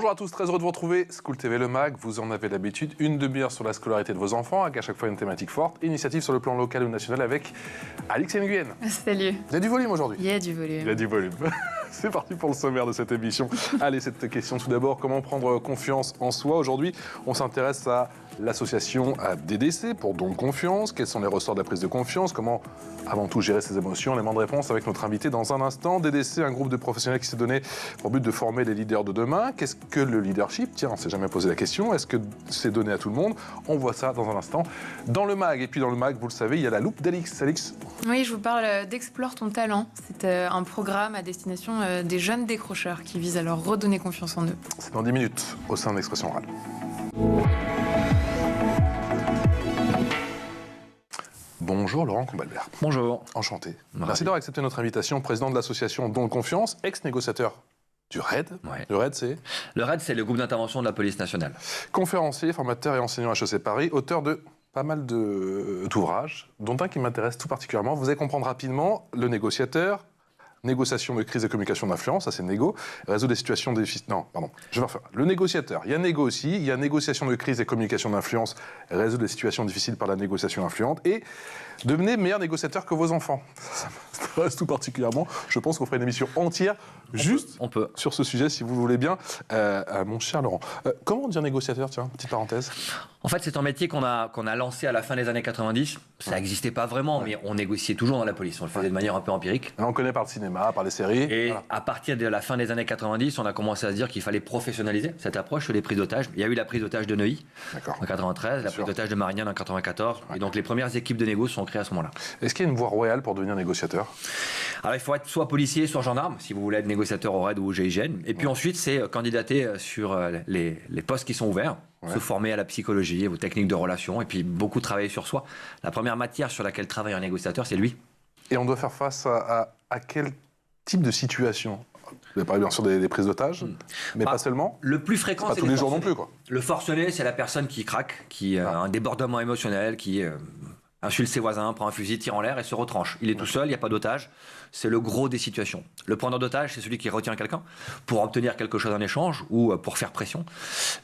Bonjour à tous, très heureux de vous retrouver. School TV Le Mag, vous en avez l'habitude, une demi-heure sur la scolarité de vos enfants, avec à chaque fois une thématique forte. Initiative sur le plan local ou national avec Alix Nguyen. Salut. Il y a du volume aujourd'hui. Il y a du volume. Il y a du volume. C'est parti pour le sommaire de cette émission. Allez, cette question tout d'abord, comment prendre confiance en soi? Aujourd'hui, on s'intéresse à l'association DDC pour Don de Confiance. Quels sont les ressorts de la prise de confiance? Comment, avant tout, gérer ses émotions? L'élément de réponse avec notre invité dans un instant. DDC, un groupe de professionnels qui s'est donné pour but de former les leaders de demain. Qu'est-ce que le leadership? Tiens, on ne s'est jamais posé la question. Est-ce que c'est donné à tout le monde? On voit ça dans un instant dans le mag. Et puis dans le mag, vous le savez, il y a la loupe d'Alix. Alix? Oui, je vous parle d'Explore ton talent. C'est un programme à destination des jeunes décrocheurs qui vise à leur redonner confiance en eux. C'est dans 10 minutes au sein d'Expression Orale. Bonjour Laurent Combalbert. Bonjour. Enchanté. Merci. Merci d'avoir accepté notre invitation, président de l'association Don de Confiance, ex-négociateur du RAID. Ouais. Le RAID, c'est Le RAID, c'est le groupe d'intervention de la police nationale. conférencier, formateur et enseignant à HEC Paris, auteur de pas mal d'ouvrages, dont un qui m'intéresse tout particulièrement. Vous allez comprendre rapidement, le négociateur, négociation de crise et communication d'influence, ça c'est négo, résoudre des situations difficiles. Non, pardon, je vais refaire. Le négociateur, il y a négo aussi, il y a négociation de crise et communication d'influence, résoudre des situations difficiles par la négociation influente, et devenez meilleur négociateur que vos enfants. Ça m'intéresse tout particulièrement. Je pense qu'on fera une émission entière juste On peut. sur ce sujet, si vous le voulez bien. Mon cher Laurent, comment dire négociateur, tiens, petite parenthèse? En fait, c'est un métier qu'on a lancé à la fin des années 90. Ça n'existait pas vraiment, mais on négociait toujours dans la police. On le faisait de manière un peu empirique. Là, on connaît par le cinéma, par les séries. Et Voilà. à partir de la fin des années 90, on a commencé à se dire qu'il fallait professionnaliser cette approche sur les prises d'otages. Il y a eu la prise d'otage de Neuilly D'accord. en 93, la sûr. prise d'otage de Marignane en 94. Et donc les premières équipes de négo sont créées à ce moment-là. Est-ce qu'il y a une voie royale pour devenir négociateur? Alors il faut être soit policier, soit gendarme, si vous voulez être négociateur au RAID ou au GIGN. Et puis ensuite, c'est candidater sur les postes qui sont ouverts, se former à la psychologie, aux techniques de relation, et puis beaucoup travailler sur soi. La première matière sur laquelle travaille un négociateur, c'est lui. Et on doit faire face à quel type de situation? Vous avez parlé bien sûr des prises d'otages, mais pas seulement. Le plus fréquent, Pas c'est tous les jours non forcenés. plus, quoi. Le forcené, c'est la personne qui craque, qui a un débordement émotionnel, qui insulte ses voisins, prend un fusil, tire en l'air et se retranche. Il est tout seul, il n'y a pas d'otage. C'est le gros des situations. Le preneur d'otage, c'est celui qui retient quelqu'un pour obtenir quelque chose en échange ou pour faire pression.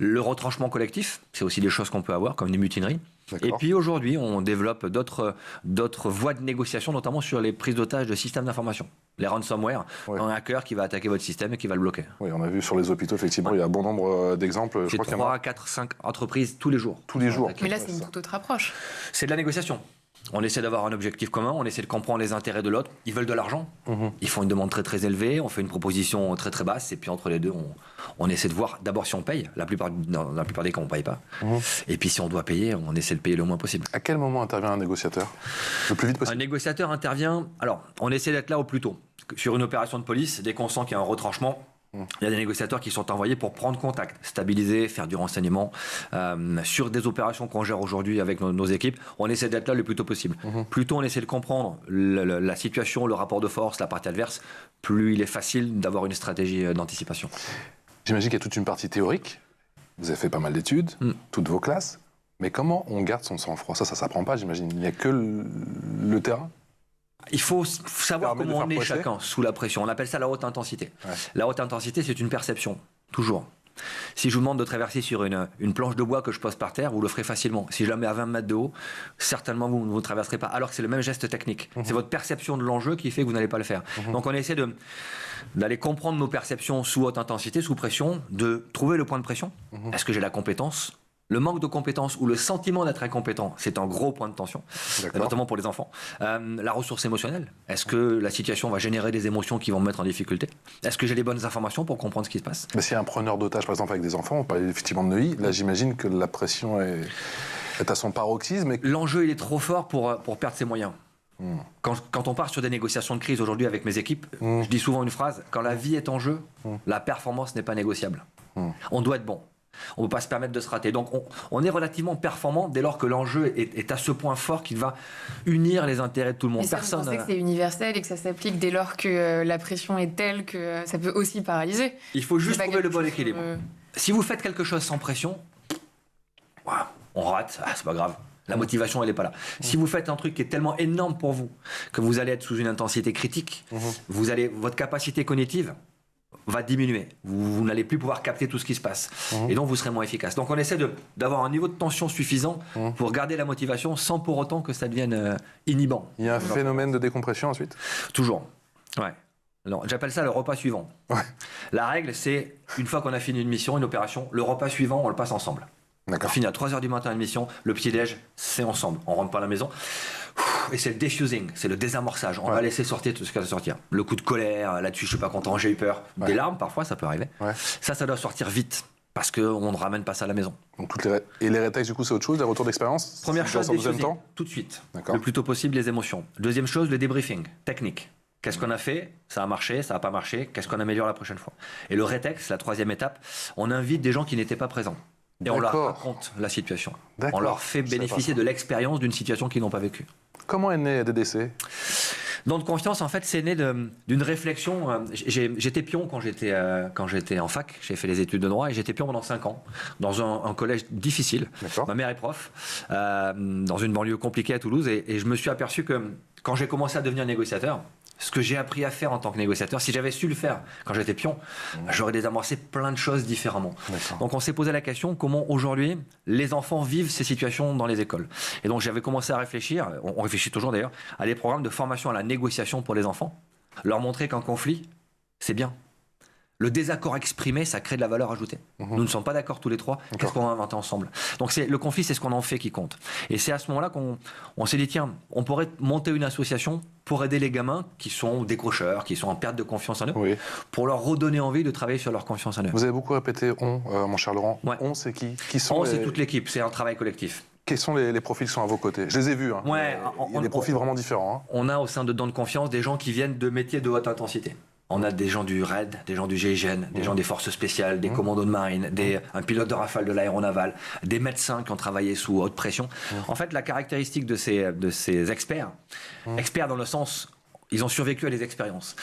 Le retranchement collectif, c'est aussi des choses qu'on peut avoir, comme des mutineries. D'accord. Et puis aujourd'hui, on développe d'autres voies de négociation, notamment sur les prises d'otages de systèmes d'information. Les ransomware, un hacker qui va attaquer votre système et qui va le bloquer. Oui, on a vu sur les hôpitaux, effectivement, il y a bon nombre d'exemples. J'ai 3, 4, 5 entreprises tous les jours. Tous les jours. Mais là, c'est une toute autre approche. C'est de la négociation. On essaie d'avoir un objectif commun, on essaie de comprendre les intérêts de l'autre. Ils veulent de l'argent, ils font une demande très très élevée, on fait une proposition très très basse, et puis entre les deux, on essaie de voir d'abord si on paye. Dans la plupart des cas, on ne paye pas. Et puis si on doit payer, on essaie de payer le moins possible. À quel moment intervient un négociateur? Le plus vite Un possible. négociateur intervient, alors on essaie d'être là au plus tôt. Sur une opération de police, dès qu'on sent qu'il y a un retranchement, il y a des négociateurs qui sont envoyés pour prendre contact, stabiliser, faire du renseignement. Sur des opérations qu'on gère aujourd'hui avec nos équipes, on essaie d'être là le plus tôt possible. Plus tôt on essaie de comprendre la situation, le rapport de force, la partie adverse, plus il est facile d'avoir une stratégie d'anticipation. J'imagine qu'il y a toute une partie théorique. Vous avez fait pas mal d'études, toutes vos classes. Mais comment on garde son sang-froid? Ça s'apprend pas, j'imagine. Il n'y a que le terrain. Il faut savoir Permet de comment on faire est presser. chacun sous la pression. On appelle ça la haute intensité. Ouais. La haute intensité, c'est une perception, toujours. Si je vous demande de traverser sur une planche de bois que je pose par terre, vous le ferez facilement. Si je la mets à 20 mètres de haut, certainement vous ne traverserez pas, alors que c'est le même geste technique. C'est votre perception de l'enjeu qui fait que vous n'allez pas le faire. Donc on essaie d'aller comprendre nos perceptions sous haute intensité, sous pression, de trouver le point de pression. Est-ce que j'ai la compétence ? Le manque de compétence ou le sentiment d'être incompétent, c'est un gros point de tension, notamment pour les enfants. La ressource émotionnelle, est-ce que la situation va générer des émotions qui vont me mettre en difficulté? Est-ce que j'ai les bonnes informations pour comprendre ce qui se passe? Mais s'il y a un preneur d'otages, par exemple, avec des enfants, on parlait effectivement de Neuilly, là j'imagine que la pression est à son paroxysme. L'enjeu, il est trop fort pour perdre ses moyens. Quand on part sur des négociations de crise aujourd'hui avec mes équipes, je dis souvent une phrase, quand la vie est en jeu, la performance n'est pas négociable. On doit être bon. On ne peut pas se permettre de se rater. Donc on est relativement performant dès lors que l'enjeu est à ce point fort qu'il va unir les intérêts de tout le monde. Et ça, vous pensez que c'est universel et que ça s'applique dès lors que la pression est telle que ça peut aussi paralyser? Il faut juste trouver le bon chose, équilibre. Si vous faites quelque chose sans pression, on rate, c'est pas grave. La motivation, elle n'est pas là. Si vous faites un truc qui est tellement énorme pour vous que vous allez être sous une intensité critique, votre capacité cognitive, va diminuer. Vous n'allez plus pouvoir capter tout ce qui se passe. Et donc, vous serez moins efficace. Donc, on essaie d'avoir un niveau de tension suffisant pour garder la motivation sans pour autant que ça devienne inhibant. Il y a un phénomène de décompression ensuite? Toujours. Ouais. Alors, j'appelle ça le repas suivant. Ouais. La règle, c'est une fois qu'on a fini une mission, une opération, le repas suivant, on le passe ensemble. On finit à 3h du matin une mission, le petit-déj, c'est ensemble. On rentre pas à la maison. Et c'est le diffusing, c'est le désamorçage. On va laisser sortir tout ce qui va sortir. Le coup de colère, là-dessus, je suis pas content, j'ai eu peur. Des larmes, parfois, ça peut arriver. Ouais. Ça doit sortir vite. Parce qu'on ne ramène pas ça à la maison. Donc et les rétextes, du coup, c'est autre chose, les retours d'expérience? Première chose, tout de suite. Le plus tôt possible, les émotions. Deuxième chose, le débriefing, technique. Qu'est-ce qu'on a fait? Ça a marché, ça n'a pas marché. Qu'est-ce qu'on améliore la prochaine fois? Et le rétexte, la troisième étape, on invite des gens qui n'étaient pas présents. Et on leur raconte la situation. On leur fait bénéficier de l'expérience d'une situation qu'ils n'ont pas vécue. Comment est né DDC? Don de confiance, en fait, c'est né d'une réflexion. J'étais pion quand j'étais en fac. J'ai fait les études de droit et j'étais pion pendant 5 ans dans un collège difficile. Ma mère est prof dans une banlieue compliquée à Toulouse et je me suis aperçu que quand j'ai commencé à devenir négociateur, ce que j'ai appris à faire en tant que négociateur, si j'avais su le faire quand j'étais pion, j'aurais désamorcé plein de choses différemment. Donc on s'est posé la question comment aujourd'hui les enfants vivent ces situations dans les écoles. Et donc j'avais commencé à réfléchir, on réfléchit toujours d'ailleurs, à des programmes de formation à la négociation pour les enfants. Leur montrer qu'un conflit, c'est bien. Le désaccord exprimé, ça crée de la valeur ajoutée. Nous ne sommes pas d'accord tous les trois. Qu'est-ce qu'on va inventer ensemble? Donc le conflit, c'est ce qu'on en fait qui compte. Et c'est à ce moment-là qu'on s'est dit, tiens, on pourrait monter une association pour aider les gamins qui sont décrocheurs, qui sont en perte de confiance en eux, pour leur redonner envie de travailler sur leur confiance en eux. Vous avez beaucoup répété mon cher Laurent. On, c'est qui sont c'est toute l'équipe, c'est un travail collectif. Quels sont les profils qui sont à vos côtés? Je les ai vus. Il y a des profils vraiment différents. On a au sein de Don de Confiance des gens qui viennent de métiers de haute intensité. On a des gens du RAID, des gens du GIGN, des gens des forces spéciales, des commandos de marine, un pilote de Rafale de l'aéronaval, des médecins qui ont travaillé sous haute pression. En fait, la caractéristique de ces experts, experts dans le sens, ils ont survécu à des expériences.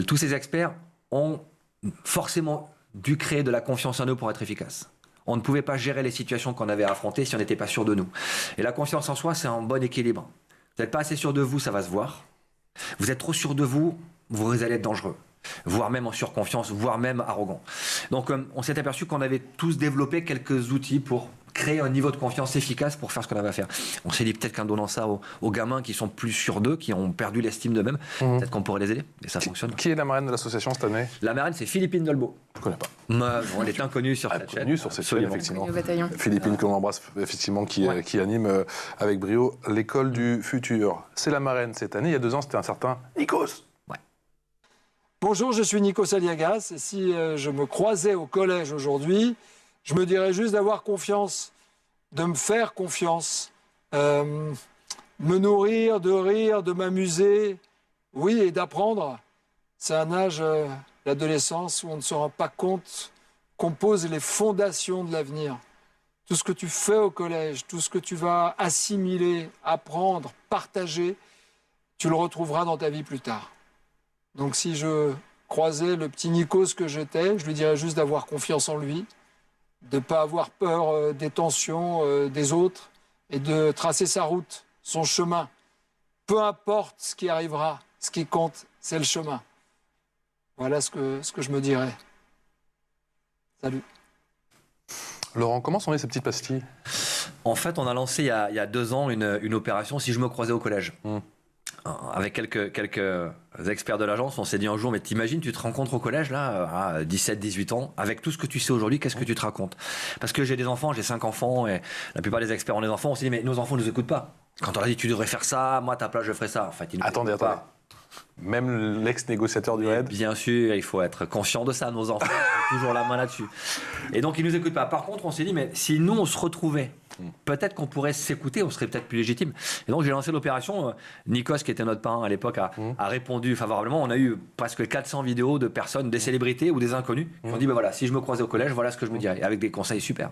Tous ces experts ont forcément dû créer de la confiance en eux pour être efficaces. On ne pouvait pas gérer les situations qu'on avait à affronter si on n'était pas sûr de nous. Et la confiance en soi, c'est un bon équilibre. Vous n'êtes pas assez sûr de vous, ça va se voir. Vous êtes trop sûr de vous, vous allez être dangereux. Voire même en surconfiance, voire même arrogant. Donc on s'est aperçu qu'on avait tous développé quelques outils pour créer un niveau de confiance efficace pour faire ce qu'on avait à faire. On s'est dit peut-être qu'en donnant ça aux gamins qui sont plus sûrs d'eux, qui ont perdu l'estime d'eux-mêmes, peut-être qu'on pourrait les aider. Et ça fonctionne. Qui est la marraine de l'association cette année? La marraine, c'est Philippine Dolbeau. Je ne connais pas. Elle est inconnue sur cette chaîne. Connue sur cette chaîne, effectivement. Philippine, qu'on embrasse, effectivement, qui anime avec brio l'école du futur. C'est la marraine cette année. Il y a 2 ans, c'était un certain Nikos. Bonjour, je suis Nikos Aliagas et si je me croisais au collège aujourd'hui, je me dirais juste d'avoir confiance, de me faire confiance, me nourrir, de rire, de m'amuser, oui, et d'apprendre. C'est un âge, l'adolescence, où on ne se rend pas compte qu'on pose les fondations de l'avenir. Tout ce que tu fais au collège, tout ce que tu vas assimiler, apprendre, partager, tu le retrouveras dans ta vie plus tard. Donc si je croisais le petit Nikos que j'étais, je lui dirais juste d'avoir confiance en lui, de ne pas avoir peur des tensions des autres et de tracer sa route, son chemin. Peu importe ce qui arrivera, ce qui compte, c'est le chemin. Voilà ce que je me dirais. Salut. Laurent, comment sont nées ces petites pastilles? En fait, on a lancé il y a 2 ans une opération « Si je me croisais au collège ». Avec quelques experts de l'agence, on s'est dit un jour, mais t'imagines, tu te rencontres au collège, là, à 17, 18 ans, avec tout ce que tu sais aujourd'hui, qu'est-ce que tu te racontes? Parce que j'ai des enfants, j'ai 5 enfants, et la plupart des experts ont des enfants, on s'est dit, mais nos enfants ne nous écoutent pas. Quand on leur dit, tu devrais faire ça, moi, à ta place, je ferais ça. En fait, ils nous écoutent pas. Même l'ex-négociateur du RAID? Bien sûr, il faut être conscient de ça, nos enfants ont toujours la main là-dessus. Et donc, ils ne nous écoutent pas. Par contre, on s'est dit, mais si nous, on se retrouvait, peut-être qu'on pourrait s'écouter, on serait peut-être plus légitime. Et donc, j'ai lancé l'opération. Nikos, qui était notre parrain à l'époque, a répondu favorablement. On a eu presque 400 vidéos de personnes, des célébrités ou des inconnus, qui ont dit, ben voilà, si je me croisais au collège, voilà ce que je me dirais. Avec des conseils super.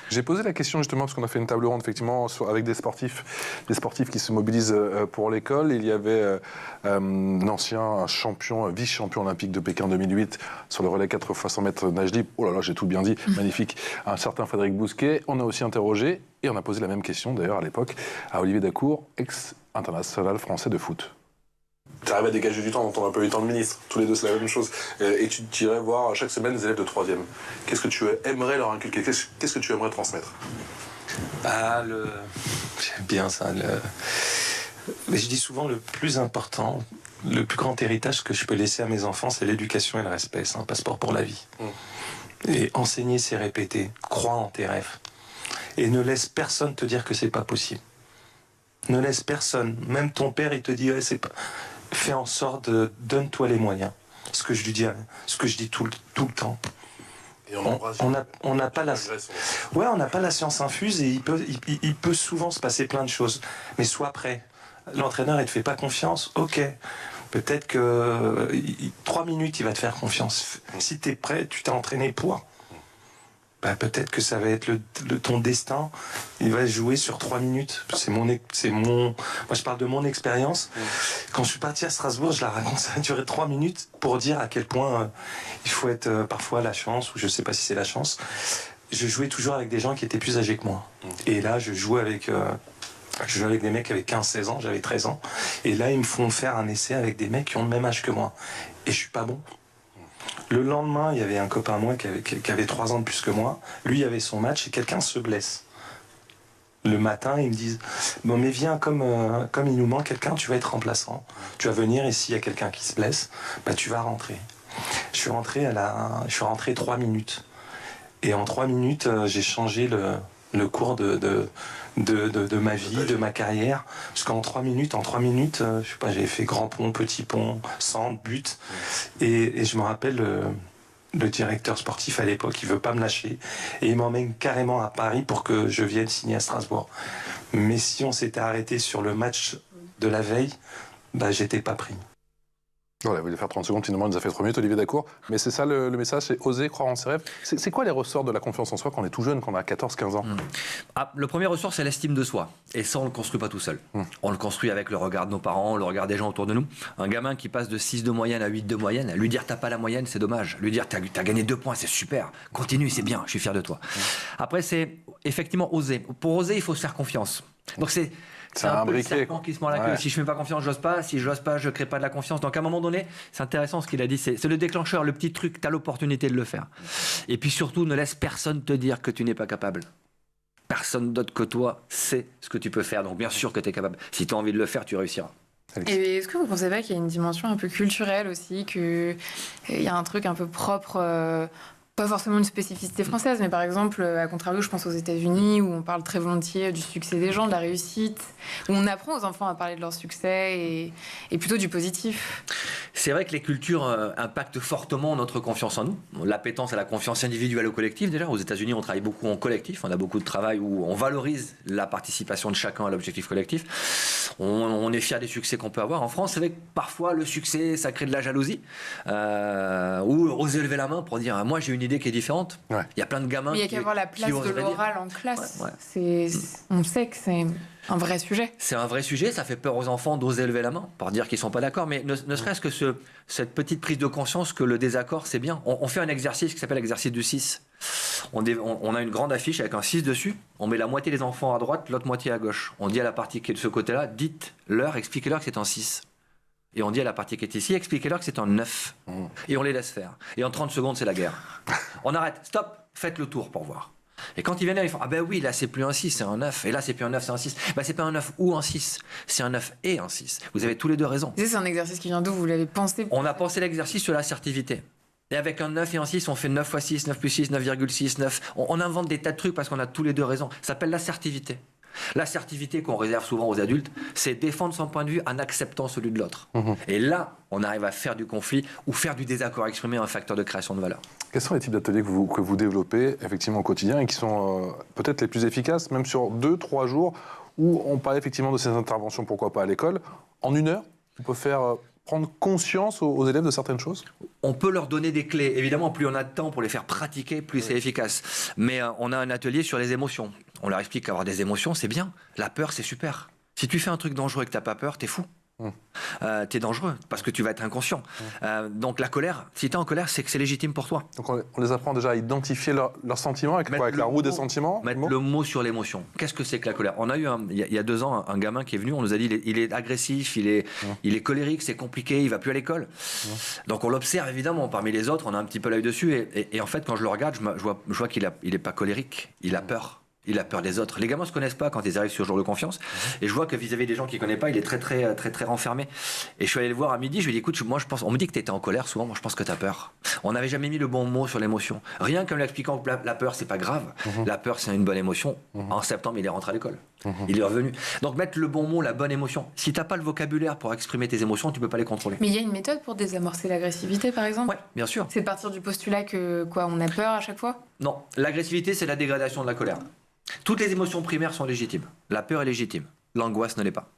J'ai posé la question justement parce qu'on a fait une table ronde effectivement avec des sportifs qui se mobilisent pour l'école. Il y avait un ancien champion, vice-champion olympique de Pékin 2008 sur le relais 4 x 100 mètres nage libre. Oh là là, j'ai tout bien dit, magnifique. Un certain Frédéric Bousquet. On a aussi interrogé et on a posé la même question d'ailleurs à l'époque à Olivier Dacour, ex-international français de foot. tu arrives à dégager du temps dans ton emploi du temps de ministre. Tous les deux, c'est la même chose. Et tu irais voir chaque semaine les élèves de 3e. Qu'est-ce que tu aimerais leur inculquer? Qu'est-ce que tu aimerais transmettre? J'aime bien ça. Mais je dis souvent, le plus important, le plus grand héritage que je peux laisser à mes enfants, c'est l'éducation et le respect. C'est un passeport pour la vie. Et enseigner, c'est répéter. Crois en tes rêves. Et ne laisse personne te dire que c'est pas possible. Ne laisse personne. Même ton père, il te dit, ouais, c'est pas... Fais en sorte donne-toi les moyens. Ce que je lui dis, ce que je dis tout le temps. Et on n'a pas la... Ouais, on n'a pas la science infuse et il peut souvent se passer plein de choses. Mais sois prêt. L'entraîneur, il te fait pas confiance. Ok. Peut-être que 3 minutes, il va te faire confiance. Si tu es prêt, tu t'es entraîné pour. Bah, peut-être que ça va être ton destin. Il va jouer sur 3 minutes. Moi, je parle de mon expérience. Quand je suis parti à Strasbourg, je la raconte, ça a duré 3 minutes pour dire à quel point il faut être parfois la chance, ou je sais pas si c'est la chance. Je jouais toujours avec des gens qui étaient plus âgés que moi. Et là, je jouais avec des mecs qui avaient 15-16 ans, j'avais 13 ans. Et là, ils me font faire un essai avec des mecs qui ont le même âge que moi. Et je suis pas bon. Le lendemain, il y avait un copain à moi qui avait 3 ans de plus que moi. Lui, il avait son match et quelqu'un se blesse. Le matin, ils me disent « Bon, mais viens, comme il nous manque quelqu'un, tu vas être remplaçant. Tu vas venir et s'il y a quelqu'un qui se blesse, bah, tu vas rentrer. » Je suis rentré 3 minutes. Et en 3 minutes, j'ai changé le cours de ma vie, de ma carrière. Parce qu'en 3 minutes, je sais pas, j'ai fait grand pont, petit pont, centre, but. Et je me rappelle, le directeur sportif à l'époque, il veut pas me lâcher. Et il m'emmène carrément à Paris pour que je vienne signer à Strasbourg. Mais si on s'était arrêté sur le match de la veille, bah, j'étais pas pris. Voilà, vous voulez faire 30 secondes, finalement, il nous a fait 3 minutes, Olivier Dacour. Mais c'est ça le message, c'est oser croire en ses rêves. C'est quoi les ressorts de la confiance en soi quand on est tout jeune, quand on a 14-15 ans? Le premier ressort, c'est l'estime de soi. Et ça, on ne le construit pas tout seul. On le construit avec le regard de nos parents, le regard des gens autour de nous. Un gamin qui passe de 6 de moyenne à 8 de moyenne, lui dire t'as pas la moyenne, c'est dommage. Lui dire t'as gagné 2 points, c'est super. Continue, c'est bien, je suis fier de toi. Après, c'est effectivement oser. Pour oser, il faut se faire confiance. Donc c'est un peu le serpent qui se mord la queue. Si je ne fais pas confiance, j'ose pas. Si je n'ose pas, je ne crée pas de la confiance. Donc à un moment donné, c'est intéressant ce qu'il a dit. C'est le déclencheur, le petit truc. Tu as l'opportunité de le faire. Et puis surtout, ne laisse personne te dire que tu n'es pas capable. Personne d'autre que toi sait ce que tu peux faire. Donc bien sûr que tu es capable. Si tu as envie de le faire, tu réussiras. Et est-ce que vous ne pensez pas qu'il y a une dimension un peu culturelle aussi, qu'il y a un truc un peu propre pas forcément une spécificité française, mais par exemple, à contrario, je pense aux États-Unis, où on parle très volontiers du succès des gens, de la réussite, où on apprend aux enfants à parler de leur succès et plutôt du positif. C'est vrai que les cultures impactent fortement notre confiance en nous. L'appétence à la confiance individuelle ou collective, déjà. Aux États-Unis, on travaille beaucoup en collectif. On a beaucoup de travail où on valorise la participation de chacun à l'objectif collectif. On est fier des succès qu'on peut avoir. En France, c'est vrai que parfois, le succès, ça crée de la jalousie. Ou oser lever la main pour dire moi, j'ai une idée qui est différente. Il y a plein de gamins. Mais il y a qu'à voir la place de l'oral en classe. On sait que c'est un vrai sujet. C'est un vrai sujet, ça fait peur aux enfants d'oser lever la main, pour dire qu'ils ne sont pas d'accord, mais ne serait-ce que cette petite prise de conscience que le désaccord, c'est bien. On fait un exercice qui s'appelle l'exercice du 6. On a une grande affiche avec un 6 dessus, on met la moitié des enfants à droite, l'autre moitié à gauche. On dit à la partie qui est de ce côté-là, dites-leur, expliquez-leur que c'est un 6. Et on dit à la partie qui est ici, expliquez-leur que c'est un 9. Et on les laisse faire. Et en 30 secondes, c'est la guerre. On arrête, stop, faites le tour pour voir. Et quand ils viennent là, ils font ah ben oui, là c'est plus un 6, c'est un 9. Et là c'est plus un 9, c'est un 6. Ben c'est pas un 9 ou un 6, c'est un 9 et un 6. Vous avez tous les deux raison. C'est un exercice qui vient d'où? Vous l'avez pensé? On a pensé l'exercice sur l'assertivité. Et avec un 9 et un 6, on fait 9 x 6, 9 plus 6, 9,6, 9. On invente des tas de trucs parce qu'on a tous les deux raison. Ça s'appelle l'assertivité. L'assertivité qu'on réserve souvent aux adultes, c'est défendre son point de vue en acceptant celui de l'autre. Et là, on arrive à faire du conflit ou faire du désaccord exprimé un facteur de création de valeur. Quels sont les types d'ateliers que vous développez effectivement au quotidien et qui sont peut-être les plus efficaces, même sur 2-3 jours, où on parle effectivement de ces interventions, pourquoi pas à l'école, en 1 heure, on peut faire prendre conscience aux élèves de certaines choses? On peut leur donner des clés. Évidemment, plus on a de temps pour les faire pratiquer, plus c'est efficace. Mais on a un atelier sur les émotions. On leur explique qu'avoir des émotions, c'est bien. La peur, c'est super. Si tu fais un truc dangereux et que tu n'as pas peur, t'es fou. Tu es dangereux parce que tu vas être inconscient. Donc la colère, si tu es en colère, c'est que c'est légitime pour toi. Donc on les apprend déjà à identifier leurs sentiments avec la roue des sentiments. Mettre le mot sur l'émotion. Qu'est-ce que c'est que la colère? On a eu, il y a 2 ans, un gamin qui est venu, on nous a dit il est agressif, il est colérique, c'est compliqué, il va plus à l'école. Donc on l'observe évidemment, parmi les autres, on a un petit peu l'œil dessus. Et en fait, quand je le regarde, je vois qu'il est pas colérique, il a peur. Il a peur des autres. Les gamins ne se connaissent pas quand ils arrivent sur le jour de confiance. Et je vois que vis-à-vis des gens qu'il ne connaît pas, il est très renfermé. Et je suis allé le voir à midi, je lui ai dit, écoute, moi je pense, on me dit que tu étais en colère souvent, moi je pense que tu as peur. On n'avait jamais mis le bon mot sur l'émotion. Rien qu'en lui expliquant que la peur, c'est pas grave. La peur, c'est une bonne émotion. En septembre, il est rentré à l'école. Il est revenu. Donc mettre le bon mot, la bonne émotion. Si tu n'as pas le vocabulaire pour exprimer tes émotions, tu ne peux pas les contrôler. Mais il y a une méthode pour désamorcer l'agressivité, par exemple? Oui, bien sûr. C'est partir du postulat que on a peur à chaque fois? Non, l'agressivité, c'est la dégradation de la colère. Toutes les émotions primaires sont légitimes. La peur est légitime. L'angoisse ne l'est pas.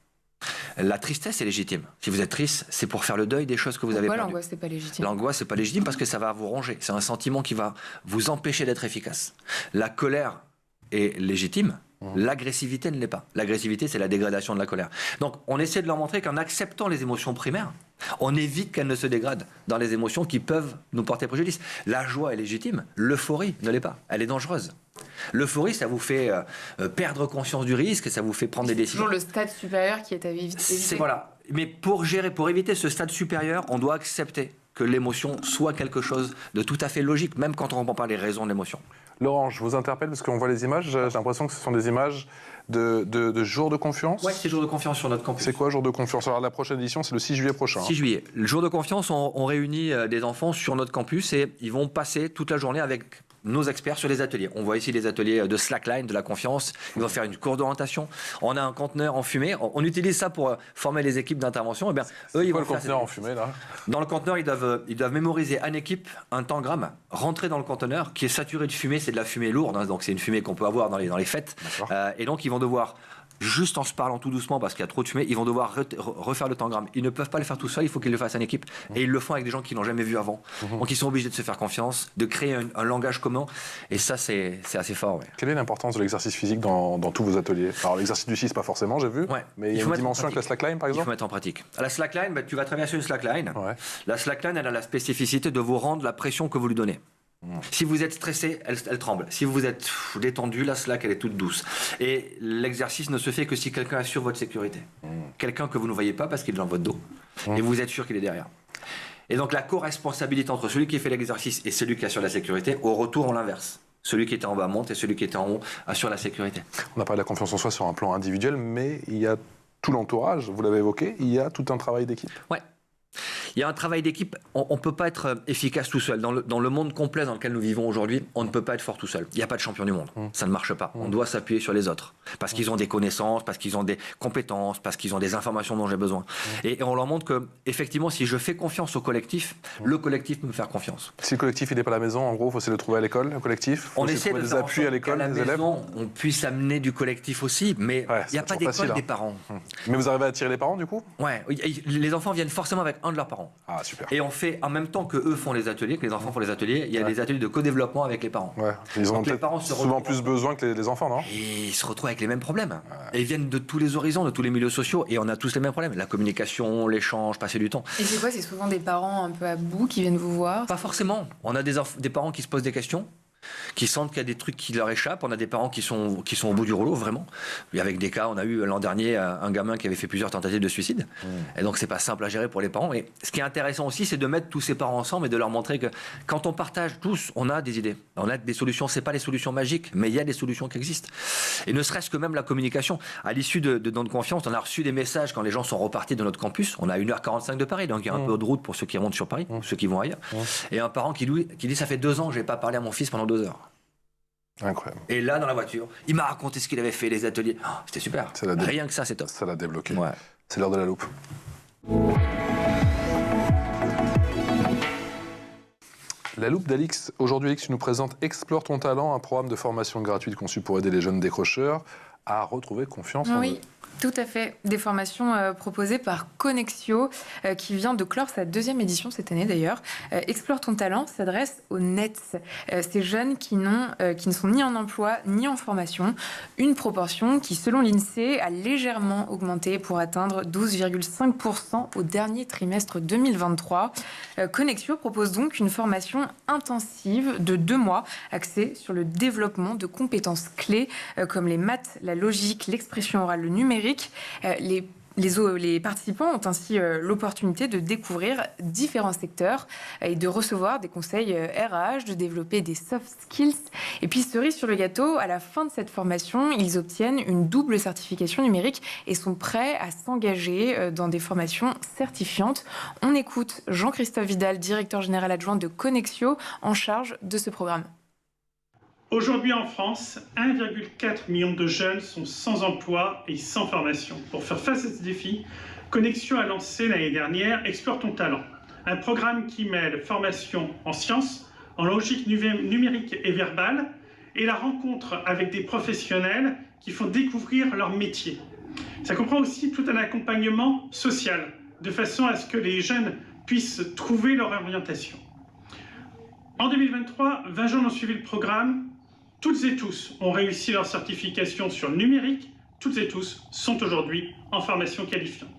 La tristesse est légitime. Si vous êtes triste, c'est pour faire le deuil des choses que vous avez perdues. Pourquoi l'angoisse n'est pas légitime? L'angoisse n'est pas légitime parce que ça va vous ronger. C'est un sentiment qui va vous empêcher d'être efficace. La colère est légitime. L'agressivité ne l'est pas. L'agressivité, c'est la dégradation de la colère. Donc, on essaie de leur montrer qu'en acceptant les émotions primaires, on évite qu'elles ne se dégradent dans les émotions qui peuvent nous porter préjudice. La joie est légitime, l'euphorie ne l'est pas. Elle est dangereuse. L'euphorie, ça vous fait perdre conscience du risque, ça vous fait prendre des décisions. Toujours le stade supérieur qui est à éviter. Voilà. Mais pour éviter ce stade supérieur, on doit accepter que l'émotion soit quelque chose de tout à fait logique, même quand on ne comprend pas les raisons de l'émotion. Laurent, je vous interpelle parce qu'on voit les images. J'ai l'impression que ce sont des images de jour de confiance. Oui, c'est jour de confiance sur notre campus. C'est quoi jour de confiance? Alors la prochaine édition, c'est le 6 juillet prochain. 6 juillet. Le jour de confiance, on réunit des enfants sur notre campus et ils vont passer toute la journée avec nos experts sur les ateliers. On voit ici les ateliers de slackline, de la confiance. Ils vont faire une course d'orientation. On a un conteneur en fumée. On utilise ça pour former les équipes d'intervention. Eh bien, eux, ils vont le conteneur en fumée, là? Dans le conteneur, ils doivent mémoriser en équipe un tangramme, rentrer dans le conteneur qui est saturé de fumée. C'est de la fumée lourde, hein, donc c'est une fumée qu'on peut avoir dans les fêtes. Et donc, ils vont devoir, juste en se parlant tout doucement parce qu'il y a trop de fumée, ils vont devoir refaire le tangramme. Ils ne peuvent pas le faire tout seuls, il faut qu'ils le fassent en équipe. Et ils le font avec des gens qui n'ont jamais vu avant. Donc ils sont obligés de se faire confiance, de créer un langage commun. Et ça, c'est assez fort. Ouais. Quelle est l'importance de l'exercice physique dans tous vos ateliers? Alors l'exercice du 6, pas forcément, j'ai vu. Mais il y a une dimension avec la slackline, par exemple? Il faut mettre en pratique. À la slackline, tu vas traverser une slackline. La slackline, elle a la spécificité de vous rendre la pression que vous lui donnez. Si vous êtes stressé, elle tremble. Si vous êtes détendu, la slack, elle est toute douce. Et l'exercice ne se fait que si quelqu'un assure votre sécurité. Quelqu'un que vous ne voyez pas parce qu'il est dans votre dos. Et vous êtes sûr qu'il est derrière. Et donc la co-responsabilité entre celui qui fait l'exercice et celui qui assure la sécurité, au retour, on l'inverse. Celui qui était en bas monte et celui qui était en haut assure la sécurité. On a parlé de la confiance en soi sur un plan individuel, mais il y a tout l'entourage, vous l'avez évoqué, il y a tout un travail d'équipe. Ouais. Il y a un travail d'équipe, on ne peut pas être efficace tout seul. Dans le monde complet dans lequel nous vivons aujourd'hui, on ne peut pas être fort tout seul. Il n'y a pas de champion du monde, ça ne marche pas. On doit s'appuyer sur les autres, parce qu'ils ont des connaissances, parce qu'ils ont des compétences, parce qu'ils ont des informations dont j'ai besoin. Et on leur montre que, effectivement, si je fais confiance au collectif, le collectif peut me faire confiance. Si le collectif n'est pas à la maison, en gros, il faut essayer de le trouver à l'école, le collectif. On essaie de des faire appuis à l'école, des élèves. On puisse amener du collectif aussi, mais il n'y a pas d'école des parents. Mais vous arrivez à attirer les parents, du coup? Ouais, les enfants viennent forcément avec un de leurs parents. Ah, super. Et on fait, en même temps que eux font les ateliers, que les enfants font les ateliers, il y a des ateliers de co-développement avec les parents. Ouais. Ils ont souvent plus besoin que les enfants, non? Et ils se retrouvent avec les mêmes problèmes. Et ils viennent de tous les horizons, de tous les milieux sociaux, et on a tous les mêmes problèmes. La communication, l'échange, passer du temps. Et c'est quoi? C'est souvent des parents un peu à bout qui viennent vous voir? Pas forcément. On a des parents qui se posent des questions, qui sentent qu'il y a des trucs qui leur échappent. On a des parents qui sont au bout du rouleau, vraiment. Et avec des cas, on a eu l'an dernier un gamin qui avait fait plusieurs tentatives de suicide. Et donc, c'est pas simple à gérer pour les parents. Et ce qui est intéressant aussi, c'est de mettre tous ces parents ensemble et de leur montrer que quand on partage tous, on a des idées. On a des solutions. C'est pas les solutions magiques, mais il y a des solutions qui existent. Et ne serait-ce que même la communication. À l'issue de notre confiance, on a reçu des messages quand les gens sont repartis de notre campus. On a 1h45 de Paris, donc il y a un peu de route pour ceux qui remontent sur Paris, ceux qui vont ailleurs. Et un parent qui dit, ça fait 2 ans que je n'ai pas parlé à mon fils pendant 2 heures. Incroyable. Et là, dans la voiture, il m'a raconté ce qu'il avait fait, les ateliers. Oh, c'était super. Rien que ça, c'est top. Ça l'a débloqué. Ouais. C'est l'heure de la loupe. La loupe d'Alix. Aujourd'hui, Alix, tu nous présentes Explore ton talent, un programme de formation gratuite conçu pour aider les jeunes décrocheurs à retrouver confiance en eux. Oui. Tout à fait. Des formations proposées par Connexio, qui vient de clore sa 2e édition cette année d'ailleurs. Explore ton talent s'adresse aux NETS, ces jeunes qui ne sont ni en emploi ni en formation. Une proportion qui, selon l'INSEE, a légèrement augmenté pour atteindre 12,5% au dernier trimestre 2023. Connexio propose donc une formation intensive de 2 mois, axée sur le développement de compétences clés comme les maths, la logique, l'expression orale, le numérique. Les participants ont ainsi l'opportunité de découvrir différents secteurs et de recevoir des conseils RH, de développer des soft skills. Et puis, cerise sur le gâteau, à la fin de cette formation, ils obtiennent une double certification numérique et sont prêts à s'engager dans des formations certifiantes. On écoute Jean-Christophe Vidal, directeur général adjoint de Connexio, en charge de ce programme. Aujourd'hui en France, 1,4 million de jeunes sont sans emploi et sans formation. Pour faire face à ce défi, Connexio a lancé l'année dernière Explore ton talent, un programme qui mêle formation en sciences, en logique numérique et verbale, et la rencontre avec des professionnels qui font découvrir leur métier. Ça comprend aussi tout un accompagnement social, de façon à ce que les jeunes puissent trouver leur orientation. En 2023, 20 jeunes ont suivi le programme. Toutes et tous ont réussi leur certification sur le numérique. Toutes et tous sont aujourd'hui en formation qualifiante.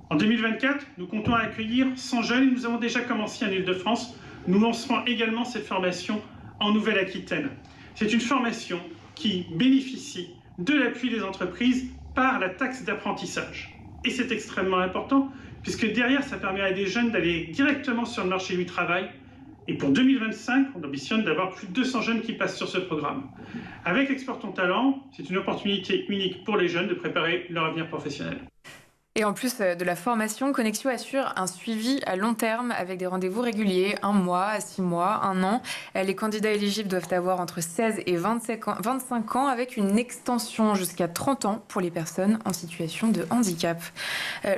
En 2024, nous comptons accueillir 100 jeunes et nous avons déjà commencé en Île-de-France. Nous lancerons également cette formation en Nouvelle-Aquitaine. C'est une formation qui bénéficie de l'appui des entreprises par la taxe d'apprentissage. Et c'est extrêmement important puisque derrière, ça permet à des jeunes d'aller directement sur le marché du travail. Et pour 2025, on ambitionne d'avoir plus de 200 jeunes qui passent sur ce programme. Avec Explore ton talent, c'est une opportunité unique pour les jeunes de préparer leur avenir professionnel. Et en plus de la formation, Connexio assure un suivi à long terme avec des rendez-vous réguliers, 1 mois, 6 mois, 1 an. Les candidats éligibles doivent avoir entre 16 et 25 ans avec une extension jusqu'à 30 ans pour les personnes en situation de handicap.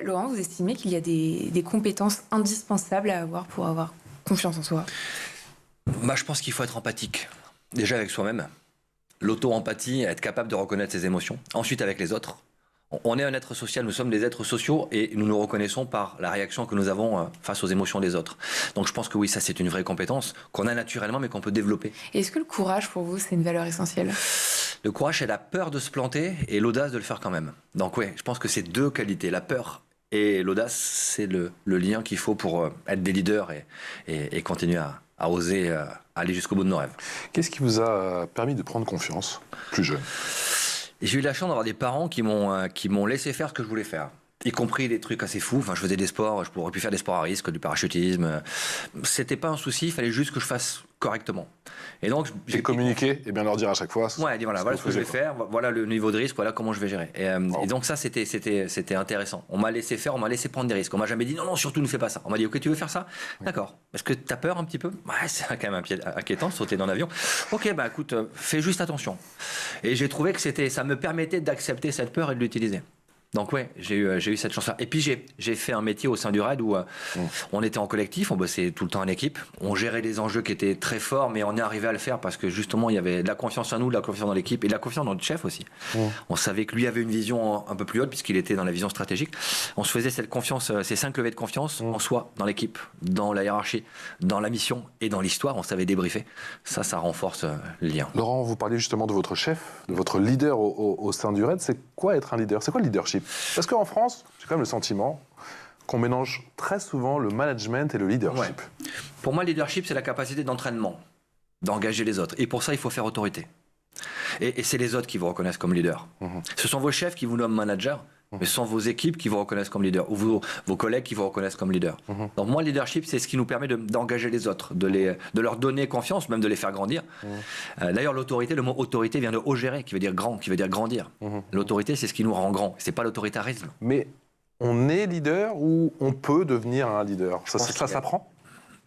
Laurent, vous estimez qu'il y a des compétences indispensables à avoir pour avoir confiance en soi? Je pense qu'il faut être empathique, déjà avec soi-même. L'auto-empathie, être capable de reconnaître ses émotions. Ensuite, avec les autres. On est un être social, nous sommes des êtres sociaux et nous nous reconnaissons par la réaction que nous avons face aux émotions des autres. Donc je pense que oui, ça c'est une vraie compétence qu'on a naturellement mais qu'on peut développer. Et est-ce que le courage pour vous, c'est une valeur essentielle? Le courage, c'est la peur de se planter et l'audace de le faire quand même. Donc oui, je pense que c'est 2 qualités. La peur et l'audace, c'est le lien qu'il faut pour être des leaders et continuer à oser aller jusqu'au bout de nos rêves. Qu'est-ce qui vous a permis de prendre confiance plus jeune? Et j'ai eu la chance d'avoir des parents qui m'ont laissé faire ce que je voulais faire. Y compris des trucs assez fous. Enfin, je faisais des sports, je pourrais pu faire des sports à risque, du parachutisme. C'était pas un souci, il fallait juste que je fasse correctement. Et donc, j'ai communiqué et bien leur dire à chaque fois. Ouais, dit voilà ce que je vais faire, voilà le niveau de risque, voilà comment je vais gérer. Et donc ça, c'était intéressant. On m'a laissé faire, on m'a laissé prendre des risques. On m'a jamais dit non, surtout ne fais pas ça. On m'a dit ok, tu veux faire ça? D'accord. Est-ce que tu as peur un petit peu? Ouais, c'est quand même inquiétant, sauter dans l'avion. Ok, écoute, fais juste attention. Et j'ai trouvé que ça me permettait d'accepter cette peur et de l'utiliser. Donc ouais, j'ai eu cette chance-là. Et puis j'ai fait un métier au sein du RAID où on était en collectif, on bossait tout le temps en équipe, on gérait des enjeux qui étaient très forts, mais on est arrivé à le faire parce que justement il y avait de la confiance en nous, de la confiance dans l'équipe et de la confiance dans notre chef aussi. On savait que lui avait une vision un peu plus haute puisqu'il était dans la vision stratégique. On se faisait cette confiance, ces 5 levées de confiance en soi, dans l'équipe, dans la hiérarchie, dans la mission et dans l'histoire. On savait débriefer. Ça renforce le lien. Laurent, vous parliez justement de votre chef, de votre leader au sein du RAID. C'est quoi être un leader? C'est quoi le leadership? Parce qu'en France, j'ai quand même le sentiment qu'on mélange très souvent le management et le leadership. Ouais. Pour moi, le leadership, c'est la capacité d'entraînement, d'engager les autres. Et pour ça, il faut faire autorité. Et c'est les autres qui vous reconnaissent comme leader. Ce sont vos chefs qui vous nomment manager, mais ce sont vos équipes qui vous reconnaissent comme leader, ou vos collègues qui vous reconnaissent comme leader. Donc moi, le leadership, c'est ce qui nous permet d'engager les autres, de leur donner confiance, même de les faire grandir. D'ailleurs, l'autorité, le mot autorité vient de augérer, qui veut dire grand, qui veut dire grandir. L'autorité, c'est ce qui nous rend grand, c'est pas l'autoritarisme. Mais on est leader ou on peut devenir un leader? Ça s'apprend?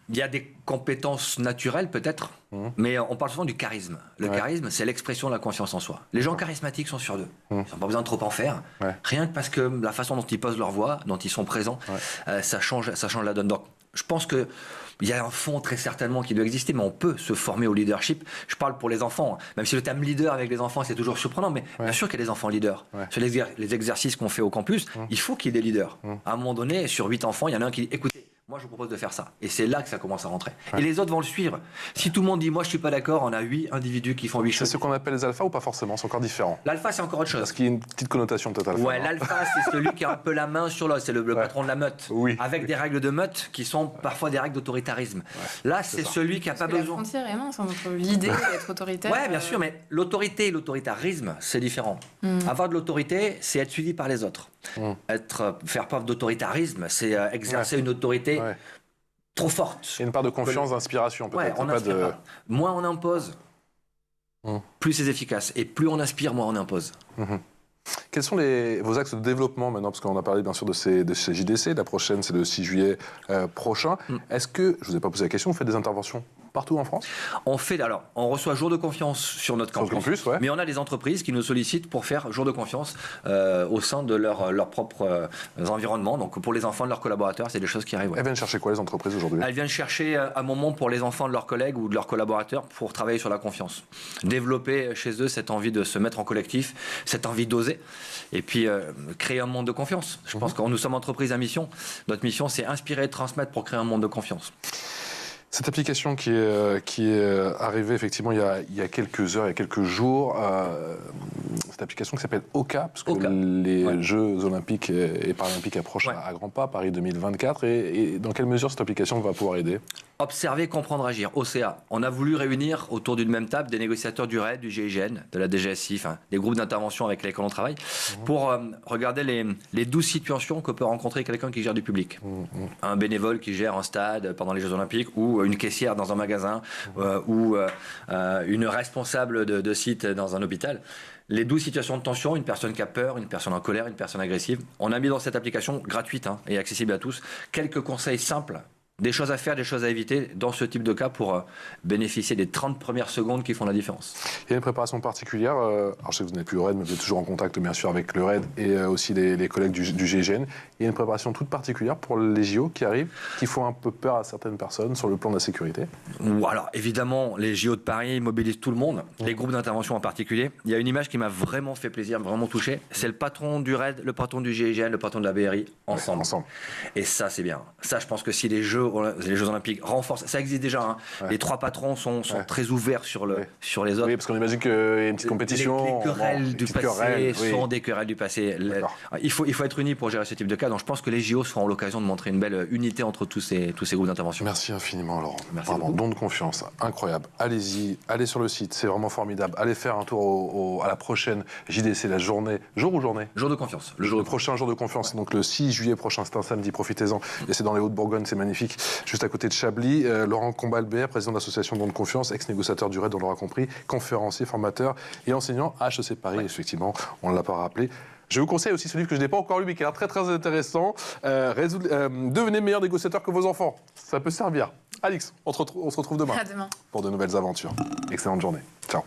Il y a des compétences naturelles peut-être, mais on parle souvent du charisme. Le charisme, c'est l'expression de la confiance en soi. Les gens charismatiques sont sur d'eux. Ils n'ont pas besoin de trop en faire. Rien que parce que la façon dont ils posent leur voix, dont ils sont présents, ça change la donne. Donc, Je pense que il y a un fond très certainement qui doit exister, mais on peut se former au leadership. Je parle pour les enfants, même si le terme leader avec les enfants, c'est toujours surprenant, mais bien sûr qu'il y a des enfants leaders. Sur les exercices qu'on fait au campus, il faut qu'il y ait des leaders. À un moment donné, sur 8 enfants, il y en a un qui dit, écoutez, moi, je vous propose de faire ça. Et c'est là que ça commence à rentrer. Et les autres vont le suivre. Si tout le monde dit, moi, je suis pas d'accord, on a 8 individus qui font 8 choses. C'est ce qu'on appelle les alphas ou pas forcément? C'est encore différent. L'alpha, c'est encore autre chose. Parce qu'il y a une petite connotation peut-être alpha. Ouais, l'alpha, c'est celui qui a un peu la main sur l'os. C'est le patron de la meute. Oui. Avec des règles de meute qui sont parfois des règles d'autoritarisme. Là, c'est celui qui n'a pas La besoin. frontière est mince entre l'idée d'être autoritaire. Ouais, bien sûr, mais l'autorité et l'autoritarisme, c'est différent. Avoir de l'autorité, c'est être suivi par les autres. Faire preuve d'autoritarisme, c'est exercer une autorité trop forte. Il y a une part de confiance, d'inspiration peut-être. Ouais, moins on impose, plus c'est efficace. Et plus on inspire, moins on impose. Quels sont vos axes de développement maintenant? Parce qu'on a parlé bien sûr de ces JDC. La prochaine, c'est le 6 juillet prochain. Est-ce que, je ne vous ai pas posé la question, vous faites des interventions partout en France? On reçoit jour de confiance sur notre campus, mais on a des entreprises qui nous sollicitent pour faire jour de confiance au sein de leur propre environnement. Donc pour les enfants de leurs collaborateurs, c'est des choses qui arrivent. Elles viennent chercher quoi les entreprises aujourd'hui? Elles viennent chercher un moment pour les enfants de leurs collègues ou de leurs collaborateurs pour travailler sur la confiance. Développer chez eux cette envie de se mettre en collectif, cette envie d'oser, et puis créer un monde de confiance. Je pense que nous sommes entreprise à mission. Notre mission, c'est inspirer et transmettre pour créer un monde de confiance. Cette application qui est arrivée effectivement il y a quelques heures, il y a quelques jours, cette application qui s'appelle Oka, parce que les Jeux Olympiques et Paralympiques approchent à grands pas, Paris 2024, et dans quelle mesure cette application va pouvoir aider? Observer, comprendre, agir. OCA. On a voulu réunir autour d'une même table des négociateurs du RAID, du GIGN, de la DGSI, des groupes d'intervention avec lesquels on travaille, pour regarder les 12 situations que peut rencontrer quelqu'un qui gère du public. Un bénévole qui gère un stade pendant les Jeux Olympiques, ou une caissière dans un magasin, ou une responsable de site dans un hôpital. Les 12 situations de tension, une personne qui a peur, une personne en colère, une personne agressive. On a mis dans cette application gratuite et accessible à tous quelques conseils simples, des choses à faire, des choses à éviter dans ce type de cas pour bénéficier des 30 premières secondes qui font la différence. Il y a une préparation particulière. Alors je sais que vous n'êtes plus au RAID, mais vous êtes toujours en contact bien sûr avec le RAID et aussi les collègues du GIGN. Il y a une préparation toute particulière pour les JO qui arrivent, qui font un peu peur à certaines personnes sur le plan de la sécurité. Alors évidemment, les JO de Paris mobilisent tout le monde, les groupes d'intervention en particulier. Il y a une image qui m'a vraiment fait plaisir, vraiment touché. C'est le patron du RAID, le patron du GIGN, le patron de la BRI, ensemble. Et ça, c'est bien. Ça, je pense que si les Jeux Olympiques renforcent, ça existe déjà. Les 3 patrons sont très ouverts sur les autres. Oui, parce qu'on imagine qu'il y a une petite compétition. Les querelles du passé sont des querelles du passé. Il faut être unis pour gérer ce type de cas. Donc je pense que les JO seront l'occasion de montrer une belle unité entre tous ces groupes d'intervention. Merci infiniment, Laurent. Merci vraiment, beaucoup. don de confiance, incroyable. Allez-y, allez sur le site, c'est vraiment formidable. Allez faire un tour à la prochaine JDC, la journée. Jour ou journée? Jour de confiance. Le prochain jour de confiance, donc le 6 juillet prochain, c'est un samedi, profitez-en. Et c'est dans les Hauts-de-Bourgogne, c'est magnifique. Juste à côté de Chablis, Laurent Combalbert, président de l'association Don de Confiance, ex-négociateur du RAID, on l'aura compris, conférencier, formateur et enseignant à HEC Paris, effectivement, on ne l'a pas rappelé. Je vous conseille aussi ce livre que je n'ai pas encore lu, mais qui a l'air très très intéressant, Devenez meilleur négociateur que vos enfants. Ça peut servir. Alix, on se retrouve demain À demain. pour de nouvelles aventures. Excellente journée. Ciao.